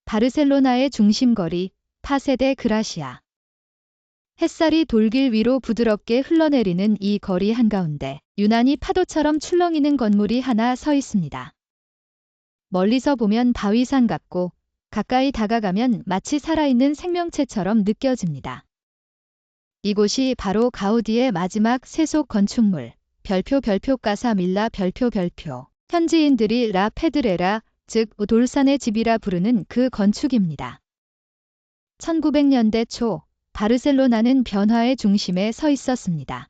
바르셀로나의 중심거리, 파세 데 그라시아. 햇살이 돌길 위로 부드럽게 흘러내리는 이 거리 한가운데 유난히 파도처럼 출렁이는 건물이 하나 서 있습니다. 멀리서 보면 바위산 같고 가까이 다가가면 마치 살아있는 생명체처럼 느껴집니다. 이곳이 바로 가우디의 마지막 세속 건축물, 별표 까사 밀라 별표. 현지인들이 라 페드레라, 즉 돌산의 집이라 부르는 그 건축입니다. 1900년대 초 바르셀로나는 변화의 중심에 서 있었습니다.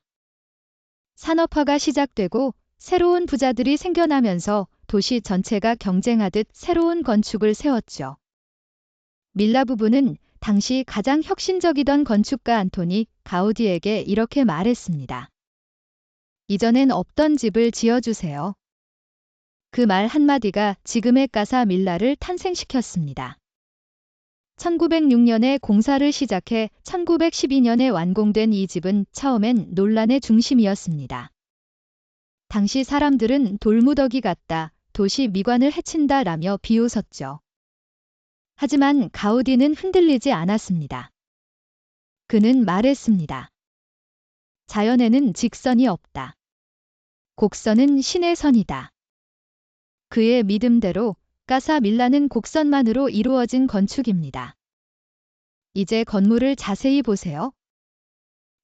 산업화가 시작되고 새로운 부자들이 생겨나면서 도시 전체가 경쟁하듯 새로운 건축을 세웠죠. 밀라 부부는 당시 가장 혁신적이던 건축가 안토니 가우디에게 이렇게 말했습니다. 이전엔 없던 집을 지어주세요. 그 말 한마디가 지금의 까사 밀라를 탄생시켰습니다. 1906년에 공사를 시작해 1912년에 완공된 이 집은 처음엔 논란의 중심이었습니다. 당시 사람들은 돌무더기 같다, 도시 미관을 해친다 라며 비웃었죠. 하지만 가우디는 흔들리지 않았습니다. 그는 말했습니다. 자연에는 직선이 없다. 곡선은 신의 선이다. 그의 믿음대로 까사 밀라는 곡선만으로 이루어진 건축입니다. 이제 건물을 자세히 보세요.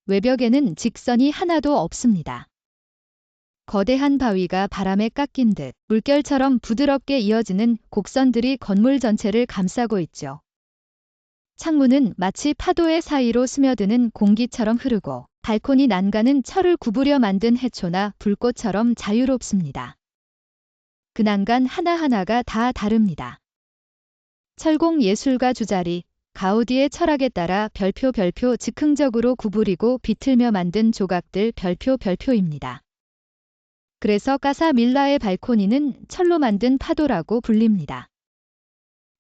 외벽에는 직선이 하나도 없습니다. 거대한 바위가 바람에 깎인 듯 물결처럼 부드럽게 이어지는 곡선들이 건물 전체를 감싸고 있죠. 창문은 마치 파도의 사이로 스며드는 공기처럼 흐르고 발코니 난간은 철을 구부려 만든 해초나 불꽃처럼 자유롭습니다. 그 난간 하나하나가 다 다릅니다. 철공 예술가 주자리, 가우디의 철학에 따라 별표 즉흥적으로 구부리고 비틀며 만든 조각들 별표입니다. 그래서 까사 밀라의 발코니는 철로 만든 파도라고 불립니다.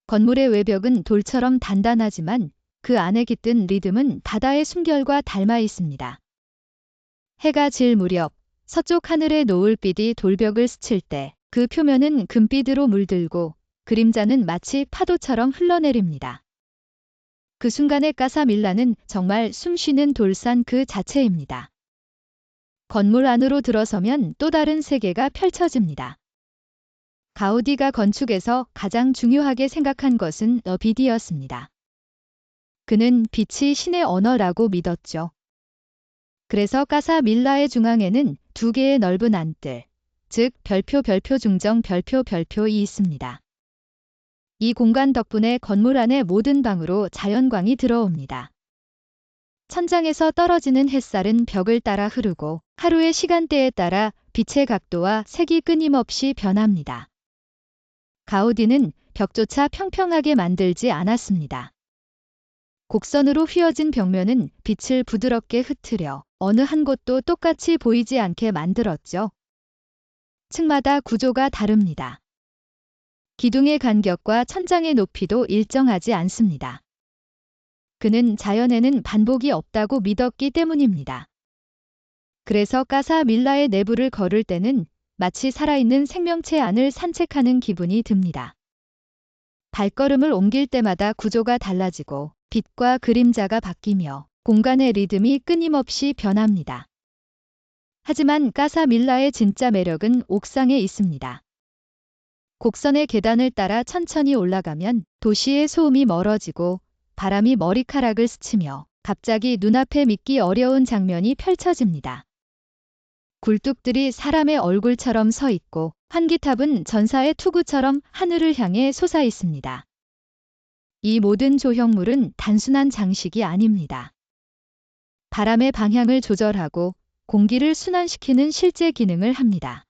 건물의 외벽은 돌처럼 단단하지만 그 안에 깃든 리듬은 바다의 숨결과 닮아 있습니다. 해가 질 무렵 서쪽 하늘의 노을빛이 돌벽을 스칠 때 그 표면은 금빛으로 물들고 그림자는 마치 파도처럼 흘러내립니다. 그 순간의 까사 밀라는 정말 숨쉬는 돌산 그 자체입니다. 건물 안으로 들어서면 또 다른 세계가 펼쳐집니다. 가우디가 건축에서 가장 중요하게 생각한 것은 빛이었습니다. 그는 빛이 신의 언어라고 믿었죠. 그래서 까사 밀라의 중앙에는 두 개의 넓은 안뜰, 즉 별표 중정 별표이 있습니다. 이 공간 덕분에 건물 안의 모든 방으로 자연광이 들어옵니다. 천장에서 떨어지는 햇살은 벽을 따라 흐르고 하루의 시간대에 따라 빛의 각도와 색이 끊임없이 변합니다. 가우디는 벽조차 평평하게 만들지 않았습니다. 곡선으로 휘어진 벽면은 빛을 부드럽게 흩트려 어느 한 곳도 똑같이 보이지 않게 만들었죠. 층마다 구조가 다릅니다. 기둥의 간격과 천장의 높이도 일정하지 않습니다. 그는 자연에는 반복이 없다고 믿었기 때문입니다. 그래서 까사 밀라의 내부를 걸을 때는 마치 살아있는 생명체 안을 산책하는 기분이 듭니다. 발걸음을 옮길 때마다 구조가 달라지고 빛과 그림자가 바뀌며 공간의 리듬이 끊임없이 변합니다. 하지만 까사 밀라의 진짜 매력은 옥상에 있습니다. 곡선의 계단을 따라 천천히 올라가면 도시의 소음이 멀어지고 바람이 머리카락을 스치며 갑자기 눈앞에 믿기 어려운 장면이 펼쳐집니다. 굴뚝들이 사람의 얼굴처럼 서 있고 환기탑은 전사의 투구처럼 하늘을 향해 솟아 있습니다. 이 모든 조형물은 단순한 장식이 아닙니다. 바람의 방향을 조절하고 공기를 순환시키는 실제 기능을 합니다.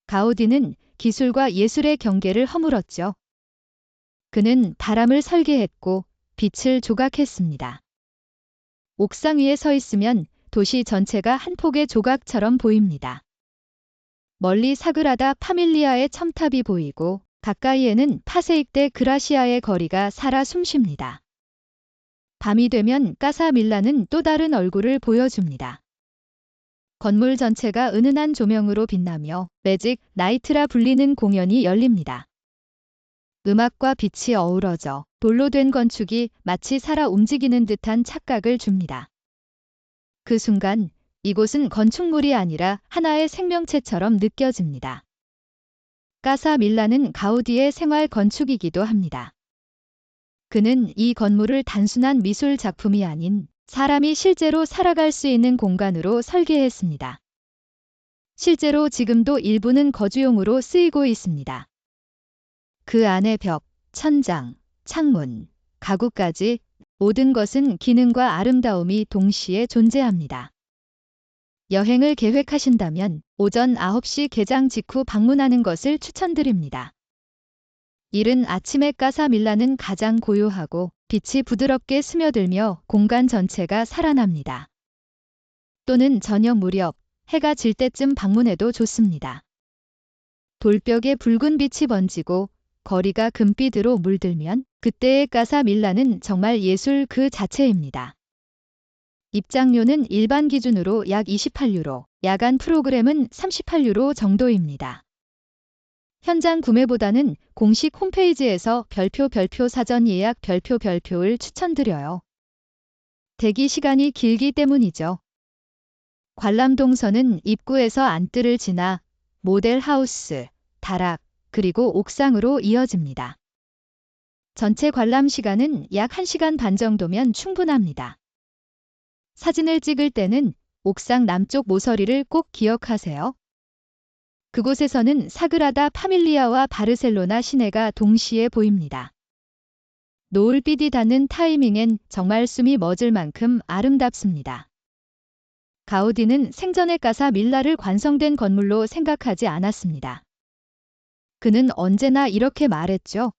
가우디는 기술과 예술의 경계를 허물었죠. 그는 바람을 설계했고 빛을 조각했습니다. 옥상 위에 서 있으면 도시 전체가 한 폭의 조각처럼 보입니다. 멀리 사그라다 파밀리아의 첨탑이 보이고 가까이에는 파세익 데 그라시아의 거리가 살아 숨쉽니다. 밤이 되면 까사 밀라는 또 다른 얼굴을 보여줍니다. 건물 전체가 은은한 조명으로 빛나며 매직 나이트라 불리는 공연이 열립니다. 음악과 빛이 어우러져 돌로 된 건축이 마치 살아 움직이는 듯한 착각을 줍니다. 그 순간 이곳은 건축물이 아니라 하나의 생명체처럼 느껴집니다. 까사 밀라는 가우디의 생활 건축이기도 합니다. 그는 이 건물을 단순한 미술 작품이 아닌 사람이 실제로 살아갈 수 있는 공간으로 설계했습니다. 실제로 지금도 일부는 거주용으로 쓰이고 있습니다. 그 안의 벽, 천장, 창문, 가구까지 모든 것은 기능과 아름다움이 동시에 존재합니다. 여행을 계획하신다면 오전 9시 개장 직후 방문하는 것을 추천드립니다. 이른 아침에 까사 밀라는 가장 고요하고 빛이 부드럽게 스며들며 공간 전체가 살아납니다. 또는 저녁 무렵 해가 질 때쯤 방문해도 좋습니다. 돌벽에 붉은 빛이 번지고 거리가 금빛으로 물들면 그때의 까사 밀라는 정말 예술 그 자체입니다. 입장료는 일반 기준으로 약 28유로, 야간 프로그램은 38유로 정도입니다. 현장 구매보다는 공식 홈페이지에서 별표 사전 예약 별표를 추천드려요. 대기 시간이 길기 때문이죠. 관람 동선은 입구에서 안뜰을 지나 모델 하우스, 다락, 그리고 옥상으로 이어집니다. 전체 관람 시간은 약 1시간 반 정도면 충분합니다. 사진을 찍을 때는 옥상 남쪽 모서리를 꼭 기억하세요. 그곳에서는 사그라다 파밀리아와 바르셀로나 시내가 동시에 보입니다. 노을빛이 닿는 타이밍엔 정말 숨이 멎을 만큼 아름답습니다. 가우디는 생전에 까사 밀라를 완성된 건물로 생각하지 않았습니다. 그는 언제나 이렇게 말했죠.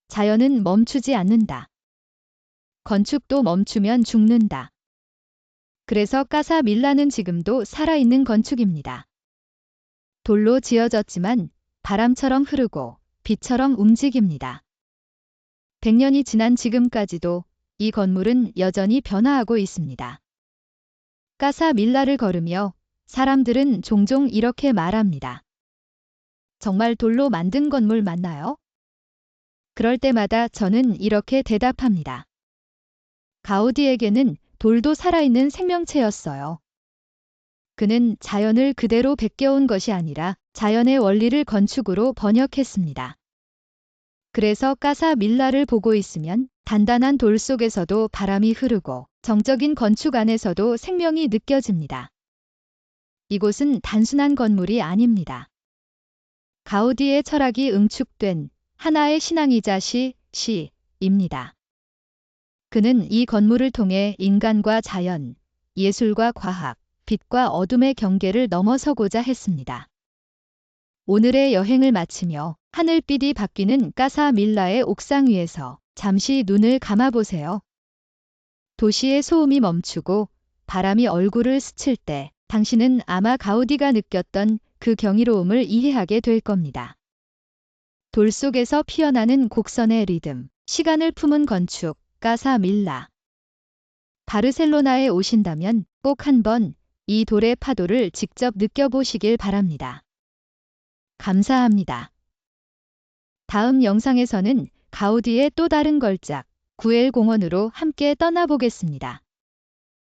자연은 멈추지 않는다. 건축도 멈추면 죽는다. 그래서 까사 밀라는 지금도 살아있는 건축입니다. 돌로 지어졌지만 바람처럼 흐르고 빛처럼 움직입니다. 100년이 지난 지금까지도 이 건물은 여전히 변화하고 있습니다. 까사 밀라를 걸으며 사람들은 종종 이렇게 말합니다. 정말 돌로 만든 건물 맞나요? 그럴 때마다 저는 이렇게 대답합니다. 가우디에게는 돌도 살아있는 생명체였어요. 그는 자연을 그대로 베껴온 것이 아니라 자연의 원리를 건축으로 번역했습니다. 그래서 까사 밀라를 보고 있으면 단단한 돌 속에서도 바람이 흐르고 정적인 건축 안에서도 생명이 느껴집니다. 이곳은 단순한 건물이 아닙니다. 가우디의 철학이 응축된 하나의 신앙이자 시입니다. 그는 이 건물을 통해 인간과 자연, 예술과 과학, 빛과 어둠의 경계를 넘어서고자 했습니다. 오늘의 여행을 마치며 하늘빛이 바뀌는 까사 밀라의 옥상 위에서 잠시 눈을 감아보세요. 도시의 소음이 멈추고 바람이 얼굴을 스칠 때 당신은 아마 가우디가 느꼈던 그 경이로움을 이해하게 될 겁니다. 돌 속에서 피어나는 곡선의 리듬, 시간을 품은 건축, 까사 밀라. 바르셀로나에 오신다면 꼭 한번 이 돌의 파도를 직접 느껴보시길 바랍니다. 감사합니다. 다음 영상에서는 가우디의 또 다른 걸작, 구엘 공원으로 함께 떠나보겠습니다.